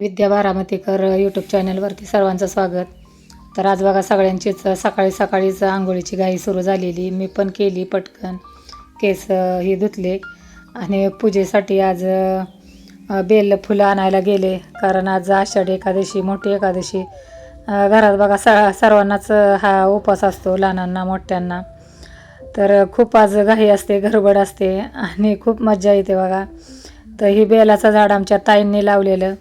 विद्या बारामतीकर YouTube चॅनलवरती सर्वांचं स्वागत. तर आज बघा सगळ्यांचीच सकाळी सकाळीच आंघोळीची घाई सुरू झालेली. मी पण केली पटकन, केस ही धुतले आणि पूजेसाठी आज बेल फुलं आणायला गेले. कारण आज आषाढी एकादशी, मोठी एकादशी. घरात बघा सर्वांनाच हा उपवास असतो, लहानांना मोठ्यांना. तर खूप आज घाई असते, गडबड असते आणि खूप मज्जा येते बघा. तर ही बेलाचं झाड आमच्या ताईंनी लावलेलं.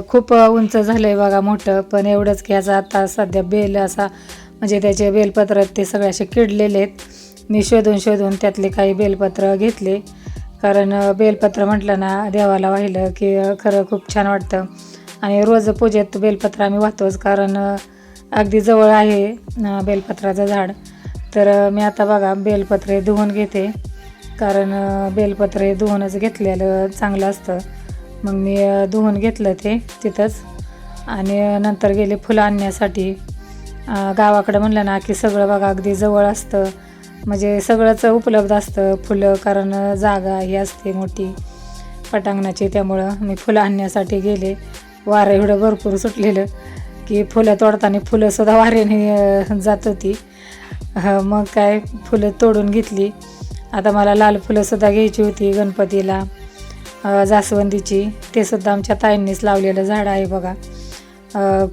खूप उंच झालं आहे बघा, मोठं. पण एवढंच की ह्याचा आता सध्या बेल असा म्हणजे त्याचे बेलपत्र ते सगळे असे किडलेले आहेत. मी शोधून त्यातले काही बेलपत्र घेतले. कारण बेलपत्र म्हटलं ना देवाला वाहिलं की खरं खूप छान वाटतं. आणि रोज पूजेत बेलपत्र आम्ही वाहतोच, कारण अगदी जवळ आहे बेलपत्राचं झाड. तर मी आता बघा बेलपत्रे धुवून घेते, कारण बेलपत्रे धुवूनच घेतलेलं चांगलं असतं. मग मी धुवून घेतलं ते तिथंच आणि नंतर गेले फुलं आणण्यासाठी. गावाकडं म्हणलं ना की सगळं बघा अगदी जवळ असतं, म्हणजे सगळंच उपलब्ध असतं फुलं, कारण जागा ही असते मोठी पटांगणाची. त्यामुळं मी फुलं आणण्यासाठी गेले. वारं एवढं भरपूर सुटलेलं की फुलं तोडताना फुलंसुद्धा वाऱ्याने जात होती. मग काय फुलं तोडून घेतली. आता मला लाल फुलंसुद्धा घ्यायची होती गणपतीला, जास्वंदीची. ते सुद्धा आमच्या ताईंनीच लावलेलं झाड आहे बघा.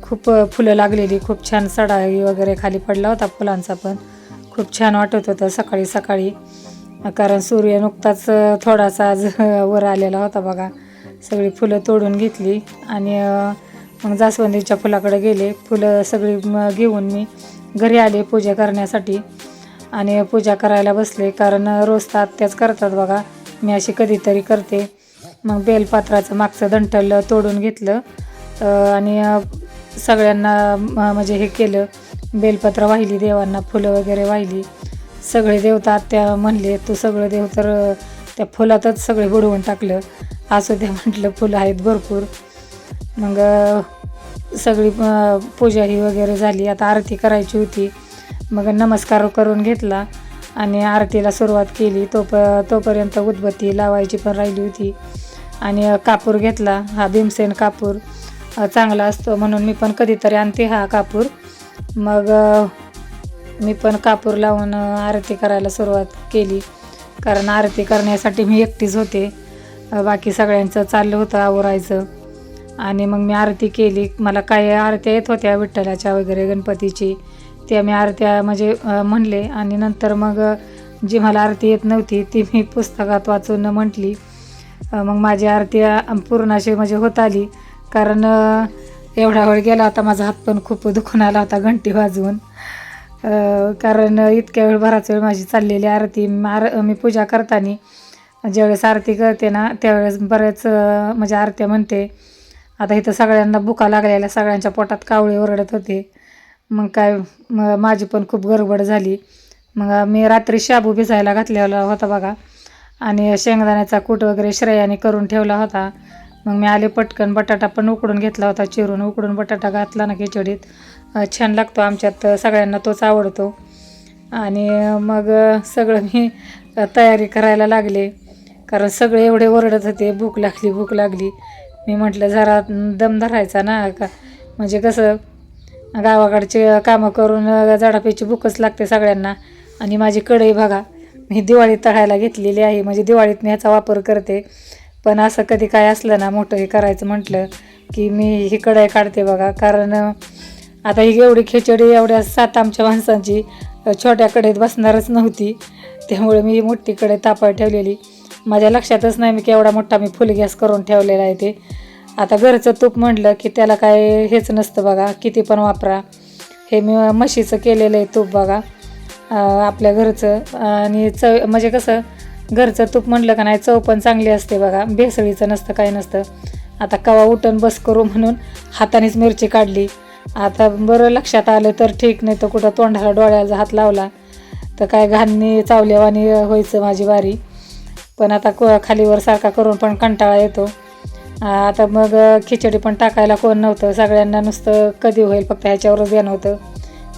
खूप फुलं लागलेली, खूप छान सडाई वगैरे खाली पडला होता फुलांचा. पण खूप छान वाटत होतं सकाळी सकाळी, कारण सूर्य नुकताच थोडासा आज वर आलेला होता बघा. सगळी फुलं तोडून घेतली आणि मग जास्वंदीच्या फुलाकडे गेले. फुलं सगळी घेऊन मी घरी आले पूजा करण्यासाठी आणि पूजा करायला बसले. कारण रोज तर आत्याच करतात बघा, मी अशी कधीतरी करते. मग बेलपात्राचं मागचं दंटल तोडून घेतलं आणि सगळ्यांना म्हणजे हे केलं, बेलपत्र वाहिली, देवांना फुलं वगैरे वाहिली. सगळे देवता आत्या म्हणले तू सगळं देव, तर त्या फुलातच सगळे बुडवून टाकलं. असं ते म्हटलं फुलं आहेत भरपूर. मग सगळी पूजा ही वगैरे झाली. आता आरती करायची होती. मग नमस्कार करून घेतला आणि आरतीला सुरुवात केली. तोपर्यंत उदबत्ती लावायची पण राहिली होती. आणि कापूर घेतला, हा भीमसेन कापूर चांगला असतो म्हणून मी पण कधीतरी आणते हा कापूर. मग मी पण कापूर लावून आरती करायला सुरुवात केली, कारण आरती करण्यासाठी मी एकटीच होते. बाकी सगळ्यांचं चाललं होतं आवरायचं. आणि मग मी आरती केली. मला काय आरत्या येत होत्या विठ्ठलाच्या वगैरे, गणपतीची, त्या मी आरत्या म्हणजे म्हणले. आणि नंतर मग जी मला आरती येत नव्हती ती मी पुस्तकात वाचून म्हटली. मग माझी आरती पूर्ण अशी म्हणजे होत आली. कारण एवढा वेळ गेला होता, माझा हात पण खूप दुखून आला होता घंटी वाजवून. कारण इतक्या वेळ, बराच वेळ माझी चाललेली आरती. मी पूजा करताना ज्यावेळेस आरती करते ना त्यावेळेस बऱ्याच म्हणजे आरत्या म्हणते. आता इथं सगळ्यांना भुका लागलेल्या, सगळ्यांच्या पोटात कावळे ओरडत होते. मग काय माझी पण खूप गडबड झाली. मग मी रात्री शाबू भिजायला घातलेला होता बघा, आणि शेंगदाण्याचा कूट वगैरे श्रेयाने करून ठेवला होता. मग मी आले पटकन. बटाटा पण उकडून घेतला होता चिरून. उकडून बटाटा घातला ना खिचडीत, छान लागतो. आमच्यात सगळ्यांना तोच आवडतो. आणि मग सगळं मी तयारी करायला लागले, कारण सगळे एवढे ओरडत होते भूक लागली भूक लागली. मी म्हटलं जरा दम धरायचा ना, का म्हणजे कसं गावाकडचे कामं करून झाडापेची भूकच लागते सगळ्यांना. आणि माझी कढई बघा मी दिवाळीत तळायला घेतलेली आहे, म्हणजे दिवाळीत मी ह्याचा वापर करते. पण असं कधी काय असलं ना मोठं हे करायचं म्हटलं की मी ही कढई काढते बघा. कारण आता ही एवढी खिचडी एवढ्या 7 आमच्या माणसांची छोट्या कढईत बसणारच नव्हती. त्यामुळे मी ही मोठी कढई तापाय ठेवलेली. माझ्या लक्षातच नाही मी केवढा मोठा मी फुल गॅस करून ठेवलेला आहे ते. आता घरचं तूप म्हटलं की त्याला काय हेच नसतं बघा, किती पण वापरा. हे मी म्हशीचं केलेलं आहे तूप बघा, आपल्या घरचं. आणि चव म्हणजे कसं घरचं तूप म्हटलं का नाही, चव पण चांगली असते बघा, भेसळीचं नसतं, काही नसतं. आता कवा उठून बस करू म्हणून हातानेच मिरची काढली. आता बरं लक्षात आलं तर ठीक, नाही तर कुठं तोंडाला डोळ्याला हात लावला तर काय घाणनी चावल्यावानी व्हायचं माझी वारी. पण आता खालीवर सारखा करून पण कंटाळा येतो. आता मग खिचडी पण टाकायला कोण नव्हतं. सगळ्यांना नुसतं कधी होईल फक्त ह्याच्यावरच देणं होतं.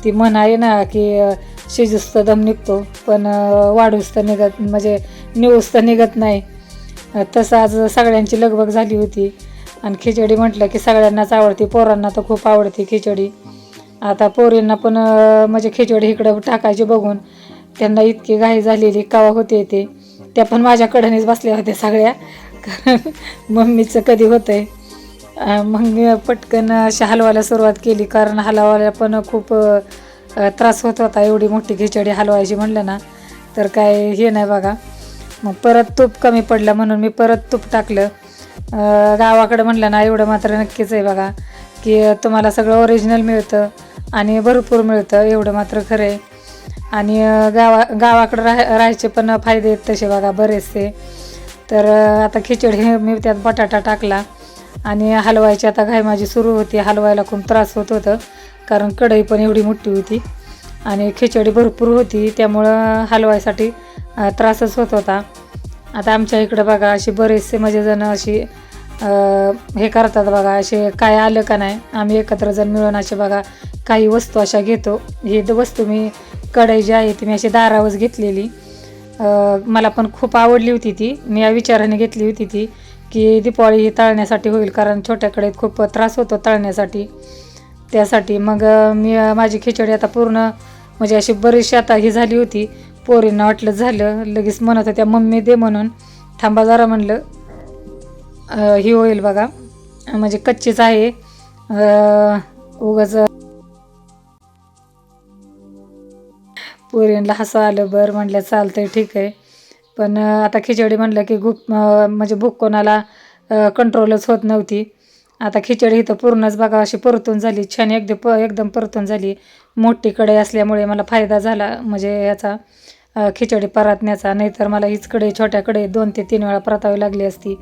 ती म्हण आहे ना की शिजूस तर दम निघतो, पण वाढूस तर म्हणजे निवूस तर निघत नाही. तसं आज सगळ्यांची लगबग झाली होती. आणि खिचडी म्हटलं की सगळ्यांनाच आवडते, पोरांना तर खूप आवडते खिचडी. आता पोरींना पण म्हणजे खिचडी इकडं टाकायची बघून त्यांना इतकी घाई झालेली, कवा होते ते. त्या पण माझ्याकडेनेच बसल्या होत्या सगळ्या, कारण मम्मीचं कधी होतंय. मग मी पटकन अशा हलवायला सुरुवात केली, कारण हलवायला पण खूप त्रास होत होता. एवढी मोठी खिचडी हलवायची म्हणलं ना तर काय हे नाही बघा. मग परत तूप कमी पडलं म्हणून मी परत तूप टाकलं. गावाकडं म्हणलं ना एवढं मात्र नक्कीच आहे बघा, की तुम्हाला सगळं ओरिजिनल मिळतं आणि भरपूर मिळतं, एवढं मात्र खरं आहे. आणि गावाकडं राहायचे पण फायदे आहेत तसे बघा बरेचसे. तर आता खिचडी मी त्यात बटाटा टाकला आणि हलवायची आता घाई माझी सुरू होती. हलवायला खूप त्रास होत होतं, कारण कढई पण एवढी मोठी होती आणि खिचडी भरपूर होती, त्यामुळं हलवायसाठी त्रासच होत होता. आता आमच्या इकडं बघा अशी बरेचसे म्हणजे जण अशी हे करतात बघा, असे काय आलं का नाही, आम्ही एकत्र जण मिळून असे बघा काही वस्तू अशा घेतो. ही वस्तू मी कढई जी आहे ती मी अशी दारावरच घेतलेली. मला पण खूप आवडली होती ती. मी या विचाराने घेतली होती ती की दिपावळी ही तळण्यासाठी होईल, कारण छोट्या कढईत खूप त्रास होतो तळण्यासाठी. त्यासाठी मग मी माझी खिचडी आता पूर्ण म्हणजे अशी बरीचशी आता ही झाली होती. पोरींना वाटलं झालं, लगेच म्हणत होत्या मम्मी दे म्हणून. थांबा जरा म्हणलं, ही होईल बघा, म्हणजे कच्चीच आहे. उगाच पोरींना हसं आलं. बरं म्हटलं चालतंय ठीक आहे. पण आता खिचडी म्हणलं की म्हणजे भूक कोणाला कंट्रोलच होत नव्हती. आता खिचडी इथं पूर्णच बघा अशी परतून झाली, छान एकदम परतून झाली. मोठी कढई असल्यामुळे मला फायदा झाला म्हणजे याचा खिचडी परतण्याचा. नाहीतर मला हीच कढई छोट्या कढईत 2 ते 3 वेळा परतावी लागली असती.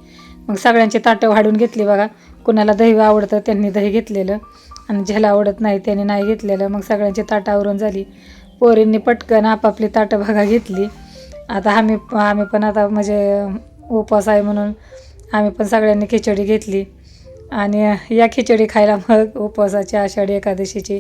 मग सगळ्यांची ताटं वाढून घेतली बघा. कुणाला दही आवडतं त्यांनी दही घेतलेलं आणि ज्याला आवडत नाही त्यांनी नाही घेतलेलं. मग सगळ्यांची ताटं आवरून झाली. पोरींनी पटकन आपापली ताटं बघा घेतली. आता आम्ही पण आता म्हणजे उपवास आहे म्हणून आम्ही पण सगळ्यांनी खिचडी घेतली आणि या खिचडी खायला मग उपवासाची आषाढी एकादशीची